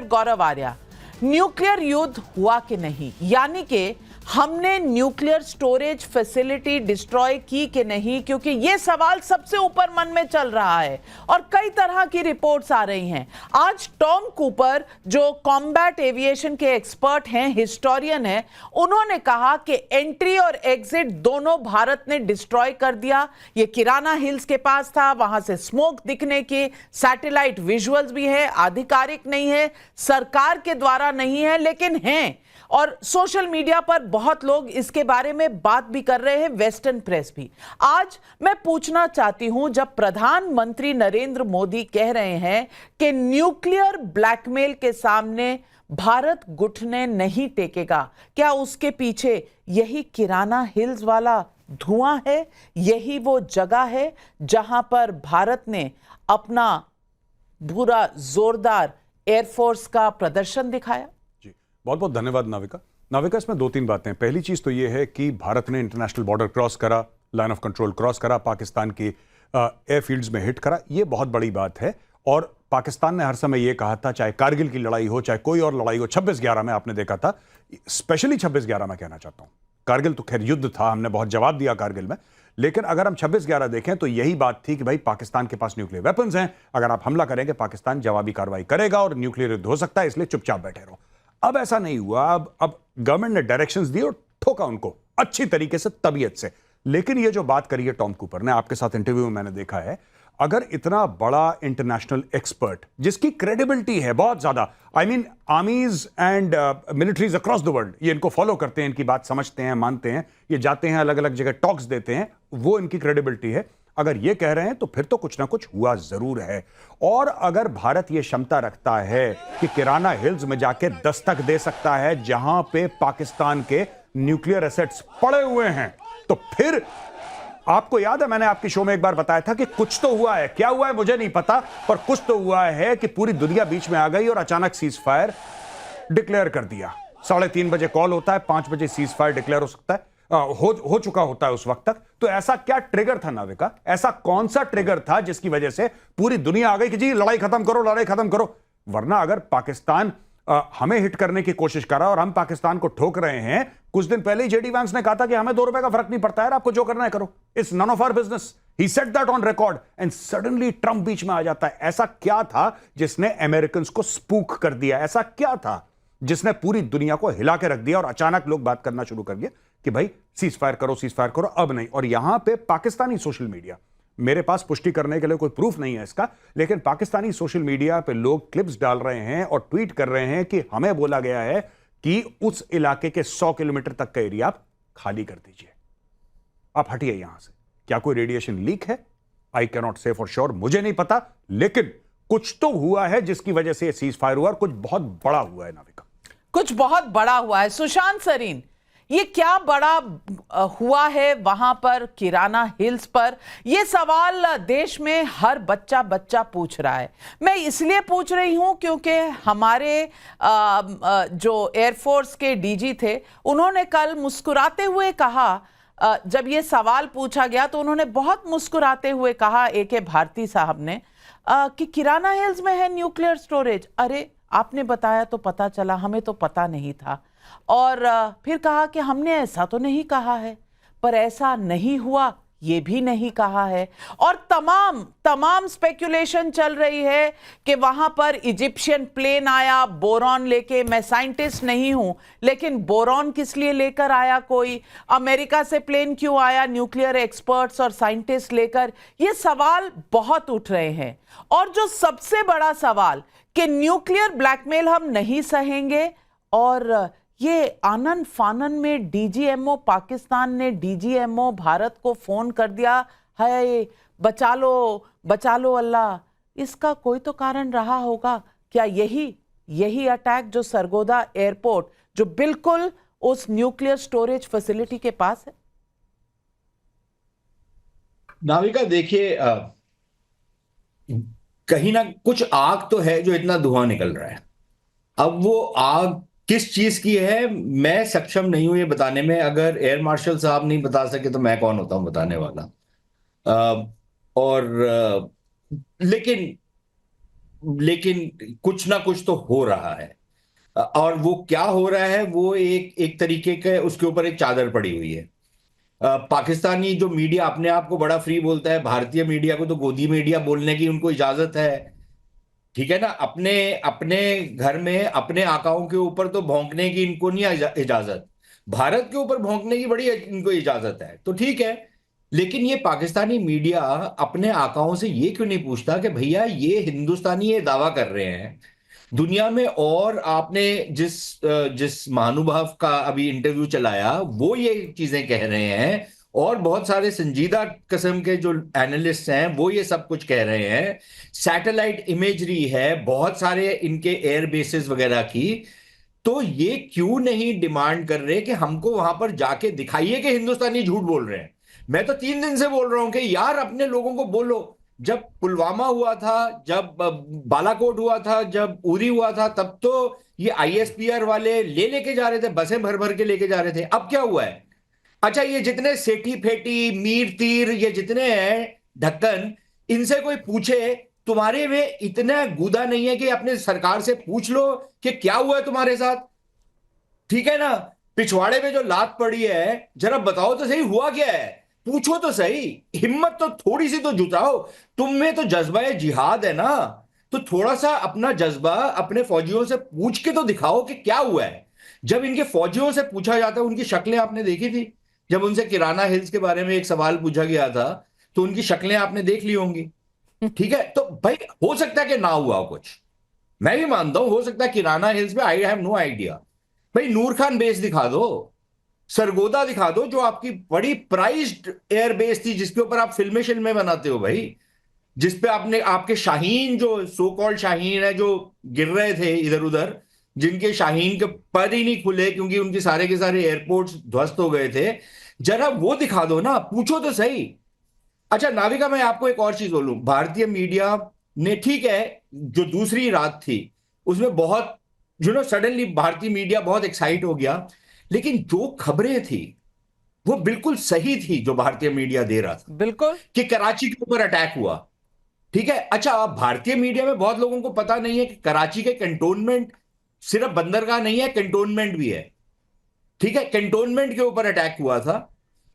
Doctor गौरव Arya, nuclear युद्ध हुआ कि नहीं, यानी कि हमने न्यूक्लियर स्टोरेज फैसिलिटी डिस्ट्रॉय की कि नहीं, क्योंकि यह सवाल सबसे ऊपर मन में चल रहा है और कई तरह की रिपोर्ट्स आ रही हैं। आज टॉम कूपर, जो कॉम्बैट एविएशन के एक्सपर्ट हैं, हिस्टोरियन हैं, उन्होंने कहा कि एंट्री और एग्जिट दोनों भारत ने डिस्ट्रॉय कर दिया। ये किराना हिल्स के पास था, वहां से स्मोक दिखने की सैटेलाइट विजुअल्स भी है, आधिकारिक नहीं है, सरकार के द्वारा नहीं है, लेकिन हैं। और सोशल मीडिया पर बहुत लोग इसके बारे में बात भी कर रहे हैं, वेस्टर्न प्रेस भी। आज मैं पूछना चाहती हूं, जब प्रधानमंत्री नरेंद्र मोदी कह रहे हैं कि न्यूक्लियर ब्लैकमेल के सामने भारत घुटने नहीं टेकेगा, क्या उसके पीछे यही किराना हिल्स वाला धुआं है? यही वो जगह है जहां पर भारत ने अपना पूरा जोरदार एयरफोर्स का प्रदर्शन दिखाया? बहुत बहुत धन्यवाद नाविका। नाविका, इसमें दो तीन बातें हैं। पहली चीज तो यह है कि भारत ने इंटरनेशनल बॉर्डर क्रॉस करा, लाइन ऑफ कंट्रोल क्रॉस करा, पाकिस्तान की एयरफील्ड्स में हिट करा, यह बहुत बड़ी बात है। और पाकिस्तान ने हर समय यह कहा था, चाहे कारगिल की लड़ाई हो, चाहे कोई और लड़ाई हो, 26/11 में आपने देखा था, स्पेशली 26/11 में कहना चाहता हूं, कारगिल तो खैर युद्ध था, हमने बहुत जवाब दिया कारगिल में, लेकिन अगर हम 26/11 देखें तो यही बात थी कि भाई पाकिस्तान के पास न्यूक्लियर वेपन्स हैं, अगर आप हमला करेंगे पाकिस्तान जवाबी कार्रवाई करेगा और न्यूक्लियर युद्ध हो सकता है, इसलिए चुपचाप बैठे रहो। अब ऐसा नहीं हुआ। अब गवर्नमेंट ने डायरेक्शंस दिए और ठोका उनको अच्छी तरीके से, तबीयत से। लेकिन ये जो बात करी है टॉम कूपर ने, आपके साथ इंटरव्यू में मैंने देखा है, अगर इतना बड़ा इंटरनेशनल एक्सपर्ट जिसकी क्रेडिबिलिटी है बहुत ज्यादा, I mean आर्मीज and militaries across the world ये इनको फॉलो करते हैं, इनकी बात समझते हैं, मानते हैं, ये जाते हैं अलग अलग जगह टॉक्स देते हैं, वो इनकी क्रेडिबिलिटी है। अगर ये कह रहे हैं तो फिर तो कुछ ना कुछ हुआ जरूर है। और अगर भारत ये क्षमता रखता है कि किराना हिल्स में जाके दस्तक दे सकता है जहां पे पाकिस्तान के न्यूक्लियर एसेट्स पड़े हुए हैं, तो फिर आपको याद है मैंने आपकी शो में एक बार बताया था कि कुछ तो हुआ है। क्या हुआ है मुझे नहीं पता, पर कुछ तो हुआ है कि पूरी दुनिया बीच में आ गई और अचानक सीज फायर डिक्लेयर कर दिया। 3:30 बजे कॉल होता है, 5 बजे सीज फायर डिक्लेयर हो सकता है, हो चुका होता है उस वक्त तक। तो ऐसा क्या ट्रिगर था नाविका, ऐसा कौन सा ट्रिगर था जिसकी वजह से पूरी दुनिया आ गई कि जी लड़ाई खत्म करो, लड़ाई खत्म करो? वरना अगर पाकिस्तान हमें हिट करने की कोशिश कर रहा है और हम पाकिस्तान को ठोक रहे हैं, कुछ दिन पहले ही जेडी वांस ने कहा था कि हमें 2 रुपए का फर्क नहीं पड़ता है, आपको जो करना है करो, it's none of our business, he said that on record, and suddenly Trump बीच में आ जाता है। ऐसा क्या था जिसने अमेरिकन को स्पूक कर दिया? ऐसा क्या था जिसने पूरी दुनिया को हिला के रख दिया और अचानक लोग बात करना शुरू कर दिया कि भाई सीज फायर करो, अब नहीं? और यहां पे पाकिस्तानी सोशल मीडिया, मेरे पास पुष्टि करने के लिए कोई प्रूफ नहीं है इसका, लेकिन पाकिस्तानी सोशल मीडिया पे लोग क्लिप्स डाल रहे हैं और ट्वीट कर रहे हैं कि हमें बोला गया है कि उस इलाके के 100 किलोमीटर तक का एरिया आप खाली कर दीजिए, आप हटिए यहां से। क्या कोई रेडिएशन लीक है? आई कैन नॉट से फॉर श्योर, मुझे नहीं पता, लेकिन कुछ तो हुआ है जिसकी वजह से सीज फायर हुआ और कुछ बहुत बड़ा हुआ है नाविका, कुछ बहुत बड़ा हुआ है। सुशांत सरीन, ये क्या बड़ा हुआ है वहां पर किराना हिल्स पर? ये सवाल देश में हर बच्चा पूछ रहा है। मैं इसलिए पूछ रही हूं क्योंकि हमारे जो एयरफोर्स के डीजी थे, उन्होंने कल मुस्कुराते हुए कहा, जब ये सवाल पूछा गया तो उन्होंने बहुत मुस्कुराते हुए कहा, AK भारती साहब ने, कि किराना हिल्स में है न्यूक्लियर स्टोरेज। अरे आपने बताया तो पता चला, हमें तो पता नहीं था। और फिर कहा कि हमने ऐसा तो नहीं कहा है, पर ऐसा नहीं हुआ ये भी नहीं कहा है। और तमाम स्पेकुलेशन चल रही है कि वहां पर इजिप्शियन प्लेन आया बोरॉन लेके। मैं साइंटिस्ट नहीं हूं, लेकिन बोरॉन किस लिए लेकर आया कोई? अमेरिका से प्लेन क्यों आया न्यूक्लियर एक्सपर्ट्स और साइंटिस्ट लेकर? ये सवाल बहुत उठ रहे हैं। और जो सबसे बड़ा सवाल कि न्यूक्लियर ब्लैकमेल हम नहीं सहेंगे, और ये आनन फानन में DGMO पाकिस्तान ने DGMO भारत को फोन कर दिया, हाय बचा लो अल्लाह, इसका कोई तो कारण रहा होगा। क्या यही अटैक जो सरगोदा एयरपोर्ट, जो बिल्कुल उस न्यूक्लियर स्टोरेज फैसिलिटी के पास है? नाविका देखिए, कहीं ना कुछ आग तो है जो इतना धुआं निकल रहा है। अब वो आग किस चीज की है मैं सक्षम नहीं हूं ये बताने में। अगर एयर मार्शल साहब नहीं बता सके तो मैं कौन होता हूं बताने वाला। लेकिन लेकिन कुछ ना कुछ तो हो रहा है, और वो क्या हो रहा है, वो एक तरीके का उसके ऊपर एक चादर पड़ी हुई है। पाकिस्तानी जो मीडिया अपने आप को बड़ा फ्री बोलता है, भारतीय मीडिया को तो गोदी मीडिया बोलने की उनको इजाजत है, ठीक है ना। अपने अपने घर में अपने आकाओं के ऊपर तो भौंकने की इनको नहीं इजाजत, भारत के ऊपर भौंकने की बड़ी इनको इजाजत है, तो ठीक है। लेकिन ये पाकिस्तानी मीडिया अपने आकाओं से ये क्यों नहीं पूछता कि भैया ये हिंदुस्तानी ये दावा कर रहे हैं दुनिया में, और आपने जिस महानुभाव का अभी इंटरव्यू चलाया वो ये चीजें कह रहे हैं, और बहुत सारे संजीदा किस्म के जो एनालिस्ट हैं वो ये सब कुछ कह रहे हैं, सैटेलाइट इमेजरी है बहुत सारे इनके एयर बेसिस वगैरह की, तो ये क्यों नहीं डिमांड कर रहे कि हमको वहां पर जाके दिखाइए कि हिंदुस्तानी झूठ बोल रहे हैं। मैं तो 3 दिन से बोल रहा हूं कि यार अपने लोगों को बोलो, जब पुलवामा हुआ था, जब बालाकोट हुआ था, जब उरी हुआ था, तब तो ये आईएसपीआर वाले लेके जा रहे थे, बसें भर भर के लेके जा रहे थे। अब क्या हुआ है? अच्छा, ये जितने सेठी फेटी मीर तीर ये जितने हैं ढक्कन, इनसे कोई पूछे तुम्हारे में इतना गुदा नहीं है कि अपने सरकार से पूछ लो कि क्या हुआ है तुम्हारे साथ, ठीक है ना। पिछवाड़े में जो लात पड़ी है जरा बताओ तो सही हुआ क्या है, पूछो तो सही, हिम्मत तो थोड़ी सी तो जुटाओ। तुम में तो जज्बा जिहाद है ना, तो थोड़ा सा अपना जज्बा अपने फौजियों से पूछ के तो दिखाओ कि क्या हुआ है। जब इनके फौजियों से पूछा जाता है, उनकी शक्लें आपने देखी थी, जब उनसे किराना हिल्स के बारे में एक सवाल पूछा गया था तो उनकी शक्लें आपने देख ली होंगी, ठीक है। तो भाई हो सकता है कि ना हुआ हो कुछ, मैं भी मानता हूं हो सकता है किराना हिल्स में, आई हैव नो आइडिया। भाई नूर खान बेस दिखा दो, सरगोदा दिखा दो, जो आपकी बड़ी प्राइज्ड एयर बेस थी, जिसके ऊपर आप फिल्में बनाते हो भाई, जिसपे आपने आपके शाहीन जो सो कॉल्ड शाहीन है जो गिर रहे थे इधर उधर, जिनके शाहीन के पर ही नहीं खुले क्योंकि उनके सारे के सारे एयरपोर्ट्स ध्वस्त हो गए थे, जरा वो दिखा दो ना, पूछो तो सही। अच्छा नाविका, मैं आपको एक और चीज बोलूं, भारतीय मीडिया ने, ठीक है, जो दूसरी रात थी उसमें बहुत सडनली भारतीय मीडिया बहुत एक्साइट हो गया, लेकिन जो खबरें थी वो बिल्कुल सही थी जो भारतीय मीडिया दे रहा था, बिल्कुल कि कराची के ऊपर अटैक हुआ, ठीक है। अच्छा, अब भारतीय मीडिया में बहुत लोगों को पता नहीं है कि कराची के कंटोनमेंट सिर्फ बंदरगाह नहीं है, कंटोनमेंट भी है, ठीक है। कंटोनमेंट के ऊपर अटैक हुआ था,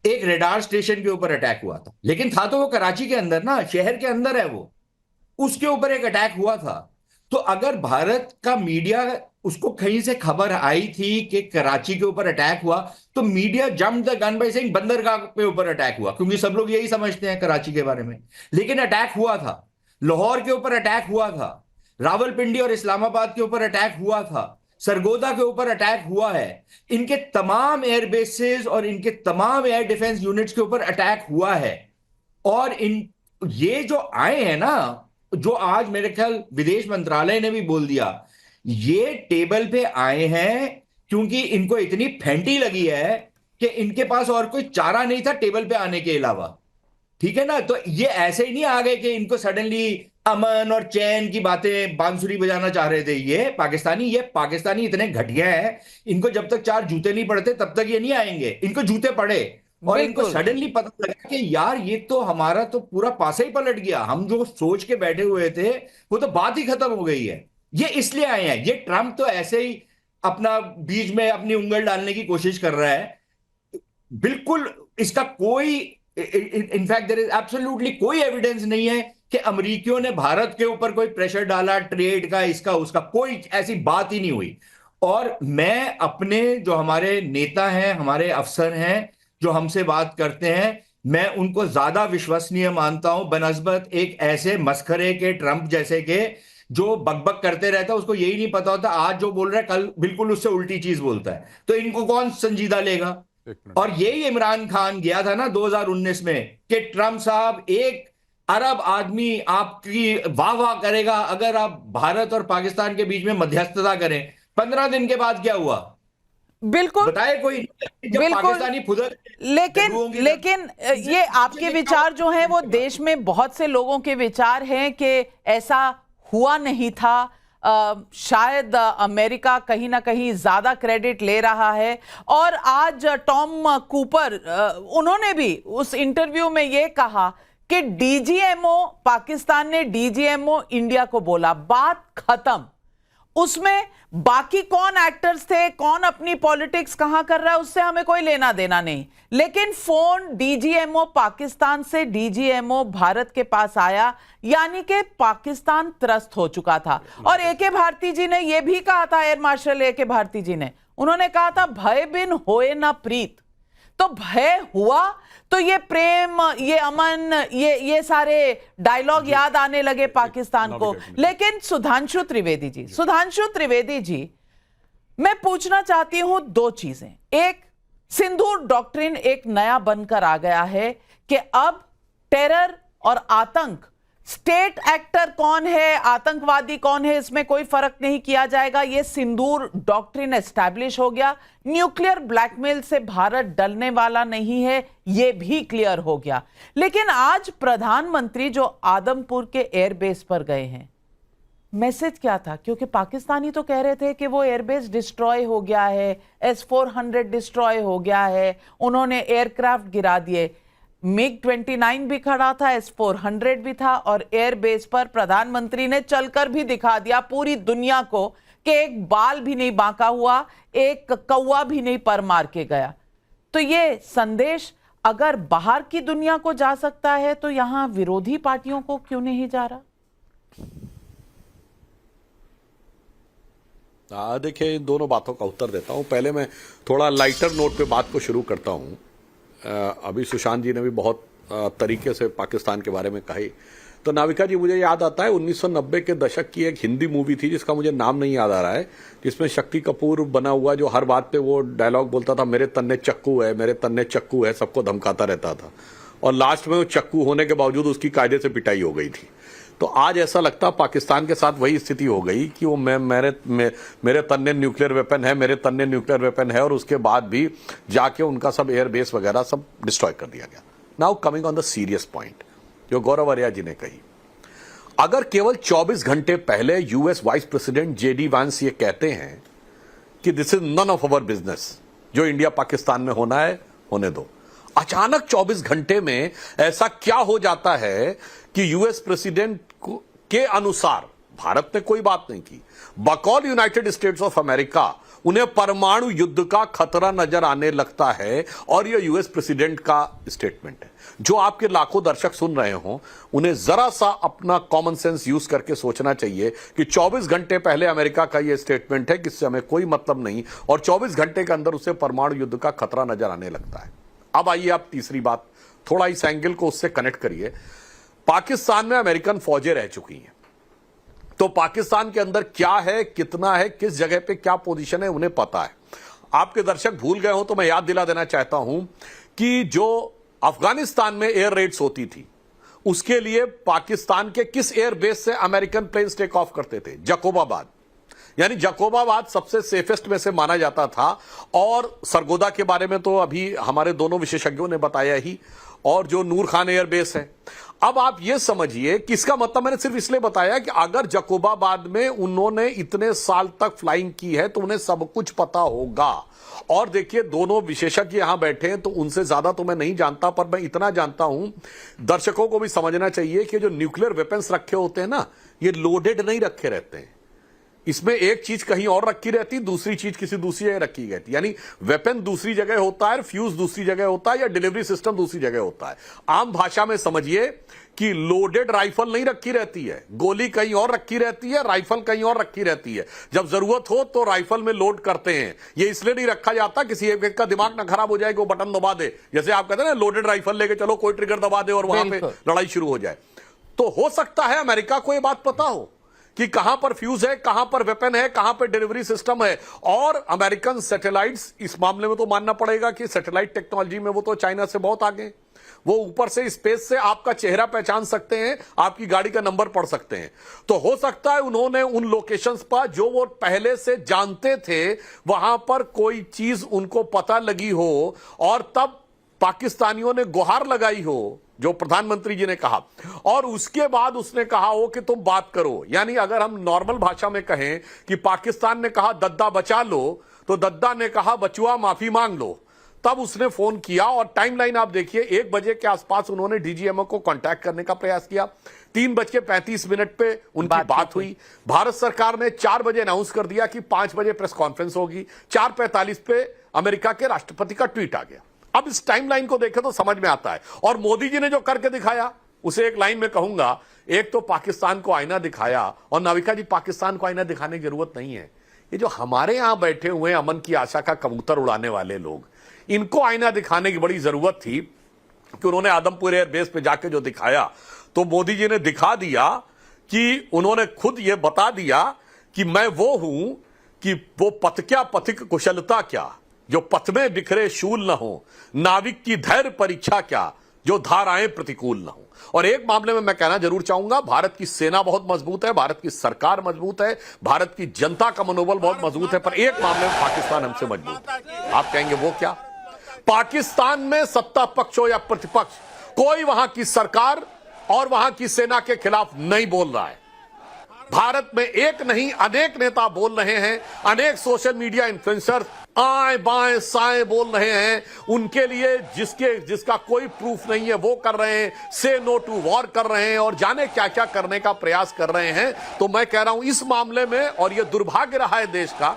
एक रेडार स्टेशन के ऊपर अटैक हुआ था, लेकिन था तो वो कराची के अंदर ना, शहर के अंदर है वो, उसके ऊपर एक अटैक हुआ था। तो अगर भारत का मीडिया उसको कहीं से खबर आई थी कि कराची के ऊपर अटैक हुआ, तो media jump the gun by saying बंदरगाह के ऊपर अटैक हुआ, क्योंकि सब लोग यही समझते हैं कराची के बारे में। लेकिन अटैक हुआ था, लाहौर के ऊपर अटैक हुआ था, रावलपिंडी और इस्लामाबाद के ऊपर अटैक हुआ था, सरगोदा के ऊपर अटैक हुआ है, इनके तमाम एयर बेसेस और इनके तमाम एयर डिफेंस यूनिट्स के ऊपर अटैक हुआ है। और ये जो आए हैं ना, जो आज मेरे ख्याल विदेश मंत्रालय ने भी बोल दिया, ये टेबल पे आए हैं क्योंकि इनको इतनी फेंटी लगी है कि इनके पास और कोई चारा नहीं था टेबल पे आने के अलावा, ठीक है ना। तो ये ऐसे ही नहीं आ गए कि इनको सडनली अमन और चैन की बातें बांसुरी बजाना चाह रहे थे। ये पाकिस्तानी इतने घटिया हैं, इनको जब तक 4 जूते नहीं पड़ते तब तक ये नहीं आएंगे, इनको जूते पड़े और इनको सडनली पता लगा कि यार ये तो हमारा तो पूरा पासा ही पलट गया, हम जो सोच के बैठे हुए थे वो तो बात ही खत्म हो गई है। ये इसलिए आए हैं। ये ट्रंप तो ऐसे ही अपना बीच में अपनी उंगल डालने की कोशिश कर रहा है, बिल्कुल इसका कोई, इनफैक्ट देयर इज एब्सोल्युटली कोई एविडेंस नहीं है कि अमेरिकियों ने भारत के ऊपर कोई प्रेशर डाला ट्रेड का, इसका उसका, कोई ऐसी बात ही नहीं हुई। और मैं अपने जो हमारे नेता हैं, हमारे अफसर हैं जो हमसे बात करते हैं, मैं उनको ज्यादा विश्वसनीय मानता हूं बनस्बत एक ऐसे मस्खरे के ट्रंप जैसे के, जो बकबक करते रहता है, उसको यही नहीं पता होता आज जो बोल रहा है कल बिल्कुल उससे उल्टी चीज बोलता है, तो इनको कौन संजीदा लेगा। और यही इमरान खान गया था ना 2019 में कि ट्रंप साहब 1 अरब आदमी आपकी वाह वाह करेगा अगर आप भारत और पाकिस्तान के बीच में मध्यस्थता करें। 15 दिन के बाद क्या हुआ बिल्कुल बताए कोई, जब पाकिस्तानी फुदक। लेकिन ये आपके विचार जो हैं वो देश में बहुत से लोगों के विचार हैं कि ऐसा हुआ नहीं था। शायद अमेरिका कहीं ना कहीं ज्यादा क्रेडिट ले रहा है। और आज टॉम कूपर उन्होंने भी उस इंटरव्यू में ये कहा कि डीजीएमओ, पाकिस्तान ने डीजीएमओ इंडिया को बोला, बात खत्म। उसमें बाकी कौन एक्टर्स थे, कौन अपनी पॉलिटिक्स कहां कर रहा है, उससे हमें कोई लेना देना नहीं। लेकिन फोन डीजीएमओ पाकिस्तान से डीजीएमओ भारत के पास आया, यानी कि पाकिस्तान त्रस्त हो चुका था। और एके भारती जी ने यह भी कहा था, एयर मार्शल एके भारती जी ने, उन्होंने कहा था भय बिन होए ना प्रीत। तो भय हुआ तो ये प्रेम, ये अमन, ये सारे डायलॉग याद आने लगे पाकिस्तान को। लेकिन सुधांशु त्रिवेदी जी, मैं पूछना चाहती हूं दो चीजें। एक, सिंदूर डॉक्ट्रिन एक नया बनकर आ गया है कि अब टेरर और आतंक, स्टेट एक्टर कौन है, आतंकवादी कौन है, इसमें कोई फर्क नहीं किया जाएगा। यह सिंदूर डॉक्ट्रिन एस्टैब्लिश हो गया। न्यूक्लियर ब्लैकमेल से भारत डरने वाला नहीं है, यह भी क्लियर हो गया। लेकिन आज प्रधानमंत्री जो आदमपुर के एयरबेस पर गए हैं, मैसेज क्या था? क्योंकि पाकिस्तानी तो कह रहे थे कि वो एयरबेस डिस्ट्रॉय हो गया है, S-400 डिस्ट्रॉय हो गया है, उन्होंने एयरक्राफ्ट गिरा दिए। MiG-29 भी खड़ा था, S-400 भी था, और एयरबेस पर प्रधानमंत्री ने चलकर भी दिखा दिया पूरी दुनिया को कि एक बाल भी नहीं बांका हुआ, एक कौवा भी नहीं पर मार के गया। तो ये संदेश अगर बाहर की दुनिया को जा सकता है, तो यहां विरोधी पार्टियों को क्यों नहीं जा रहा? देखिए, इन दोनों बातों का उत्तर देता हूं। पहले मैं थोड़ा लाइटर नोट पे बात को शुरू करता हूं। अभी सुशांत जी ने भी बहुत तरीके से पाकिस्तान के बारे में कही। तो नाविका जी, मुझे याद आता है 1990 के दशक की एक हिंदी मूवी थी जिसका मुझे नाम नहीं याद आ रहा है, जिसमें शक्ति कपूर बना हुआ जो हर बात पे वो डायलॉग बोलता था, मेरे तन्ने चक्कू है, मेरे तन्ने चक्कू है, सबको धमकाता रहता था। और लास्ट में वो चक्कू होने के बावजूद उसकी कायदे से पिटाई हो गई थी। तो आज ऐसा लगता पाकिस्तान के साथ वही स्थिति हो गई कि वो मेरे तन्ने न्यूक्लियर वेपन है, मेरे तन्ने न्यूक्लियर वेपन है, और उसके बाद भी जाके उनका सब एयरबेस वगैरह सब डिस्ट्रॉय कर दिया गया। Now coming on the serious point जो गौरव आर्या जी ने कही, अगर केवल 24 घंटे पहले यूएस वाइस प्रेसिडेंट जेडी वांस ये कहते हैं कि this is none of our business, जो इंडिया पाकिस्तान में होना है होने दो, अचानक 24 घंटे में ऐसा क्या हो जाता है कि यूएस प्रेसिडेंट के अनुसार भारत ने कोई बात नहीं की, बकौल यूनाइटेड स्टेट्स ऑफ अमेरिका उन्हें परमाणु युद्ध का खतरा नजर आने लगता है। और यह यूएस प्रेसिडेंट का स्टेटमेंट है। जो आपके लाखों दर्शक सुन रहे हों, उन्हें जरा सा अपना कॉमन सेंस यूज करके सोचना चाहिए कि 24 घंटे पहले अमेरिका का यह स्टेटमेंट है कि इससे हमें कोई मतलब नहीं, और 24 घंटे के अंदर उसे परमाणु युद्ध का खतरा नजर आने लगता है। अब आइए आप तीसरी बात, थोड़ा इस एंगल को उससे कनेक्ट करिए। पाकिस्तान में अमेरिकन फौजें रह चुकी हैं, तो पाकिस्तान के अंदर क्या है, कितना है, किस जगह पे क्या पोजीशन है, उन्हें पता है। आपके दर्शक भूल गए हो तो मैं याद दिला देना चाहता हूं कि जो अफगानिस्तान में एयर रेड्स होती थी, उसके लिए पाकिस्तान के किस एयर बेस से अमेरिकन प्लेन्स टेक ऑफ करते थे? जकोबाबाद। यानी जकोबाबाद सबसे सेफेस्ट में से माना जाता था। और सरगोदा के बारे में तो अभी हमारे दोनों विशेषज्ञों ने बताया ही, और जो नूर खान एयर बेस है। अब आप यह समझिए कि इसका मतलब मैंने सिर्फ इसलिए बताया कि अगर जकोबाबाद में उन्होंने इतने साल तक फ्लाइंग की है तो उन्हें सब कुछ पता होगा। और देखिए, दोनों विशेषज्ञ यहां बैठे हैं, तो उनसे ज्यादा तो मैं नहीं जानता, पर मैं इतना जानता हूं, दर्शकों को भी समझना चाहिए कि जो न्यूक्लियर वेपन्स रखे होते हैं ना, ये लोडेड नहीं रखे रहते हैं। इसमें एक चीज कहीं और रखी रहती, दूसरी चीज किसी दूसरी जगह रखी गई थी। यानी वेपन दूसरी जगह होता है, फ्यूज दूसरी जगह होता है, या डिलीवरी सिस्टम दूसरी जगह होता है। आम भाषा में समझिए कि लोडेड राइफल नहीं रखी रहती है, गोली कहीं और रखी रहती है, राइफल कहीं और रखी रहती है। जब जरूरत हो तो राइफल में लोड करते हैं। ये इसलिए नहीं रखा जाता किसी एक का दिमाग ना खराब हो जाए कि वो बटन दबा दे, जैसे आप कहते हैं ना, लोडेड राइफल लेके चलो, कोई ट्रिगर दबा दे और वहां पे लड़ाई शुरू हो जाए। तो हो सकता है अमेरिका को यह बात पता हो कि कहां पर फ्यूज है, कहां पर वेपन है, कहां पर डिलीवरी सिस्टम है। और अमेरिकन सैटेलाइट्स, इस मामले में तो मानना पड़ेगा कि सैटेलाइट टेक्नोलॉजी में वो तो चाइना से बहुत आगे। वो ऊपर से स्पेस से आपका चेहरा पहचान सकते हैं, आपकी गाड़ी का नंबर पढ़ सकते हैं। तो हो सकता है उन्होंने उन लोकेशंस पर जो वो पहले से जानते थे, वहां पर कोई चीज उनको पता लगी हो, और तब पाकिस्तानियों ने गुहार लगाई हो, जो प्रधानमंत्री जी ने कहा, और उसके बाद उसने कहा हो कि तुम बात करो। यानी अगर हम नॉर्मल भाषा में कहें कि पाकिस्तान ने कहा दद्दा बचा लो, तो दद्दा ने कहा बचुआ माफी मांग लो। तब उसने फोन किया और टाइमलाइन आप देखिए, 1 बजे के आसपास उन्होंने डीजीएमओ को कांटेक्ट करने का प्रयास किया, 3:35 पे उनकी बात हुई। भारत सरकार ने 4 बजे अनाउंस कर दिया कि 5 बजे प्रेस कॉन्फ्रेंस होगी, 4:45 पे अमेरिका के राष्ट्रपति का ट्वीट आ गया। अब इस टाइमलाइन को देखें तो समझ में आता है। और मोदी जी ने जो करके दिखाया उसे एक लाइन में कहूंगा, एक तो पाकिस्तान को आईना दिखाया, और नाविका जी पाकिस्तान को आईना दिखाने की जरूरत नहीं है। ये जो हमारे यहां बैठे हुए अमन की आशा का कबूतर उड़ाने वाले लोग, इनको आईना दिखाने की बड़ी जरूरत थी कि उन्होंने आदमपुर एयरबेस पे जाके जो दिखाया, तो मोदी जी ने दिखा दिया कि उन्होंने खुद ये बता दिया कि मैं वो हूं कि वो पथ क्या पथिक कुशलता क्या, जो पथ में बिखरे शूल न हो, नाविक की धैर्य परीक्षा क्या, जो धाराएं प्रतिकूल न हो। और एक मामले में मैं कहना जरूर चाहूंगा, भारत की सेना बहुत मजबूत है, भारत की सरकार मजबूत है, भारत की जनता का मनोबल बहुत मजबूत है, पर एक मामले में पाकिस्तान हमसे मजबूत है। आप कहेंगे वो क्या? पाकिस्तान में सत्ता पक्ष हो या प्रतिपक्ष, कोई वहां की सरकार और वहां की सेना के खिलाफ नहीं बोल रहा है। भारत में एक नहीं अनेक नेता बोल रहे हैं, अनेक सोशल मीडिया इन्फ्लुएंसर आए बाएं साएं बोल रहे हैं, उनके लिए जिसका कोई प्रूफ नहीं है वो कर रहे हैं, से नो टू वॉर कर रहे हैं और जाने क्या क्या करने का प्रयास कर रहे हैं। तो मैं कह रहा हूं इस मामले में, और यह दुर्भाग्य रहा है देश का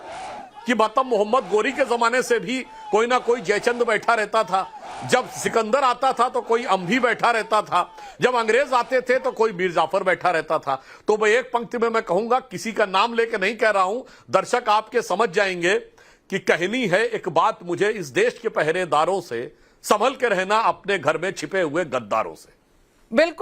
कि मतलब मोहम्मद गोरी के जमाने से भी कोई ना कोई जयचंद बैठा रहता था, जब सिकंदर आता था तो कोई अंभी बैठा रहता था, जब अंग्रेज आते थे तो कोई मीर जाफर बैठा रहता था। तो मैं एक पंक्ति में मैं कहूंगा, किसी का नाम लेके नहीं कह रहा हूं, दर्शक आपके समझ जाएंगे कि कहनी है एक बात मुझे इस देश के पहरेदारों से, संभल के रहना अपने घर में छिपे हुए गद्दारों से। बिल्कुल।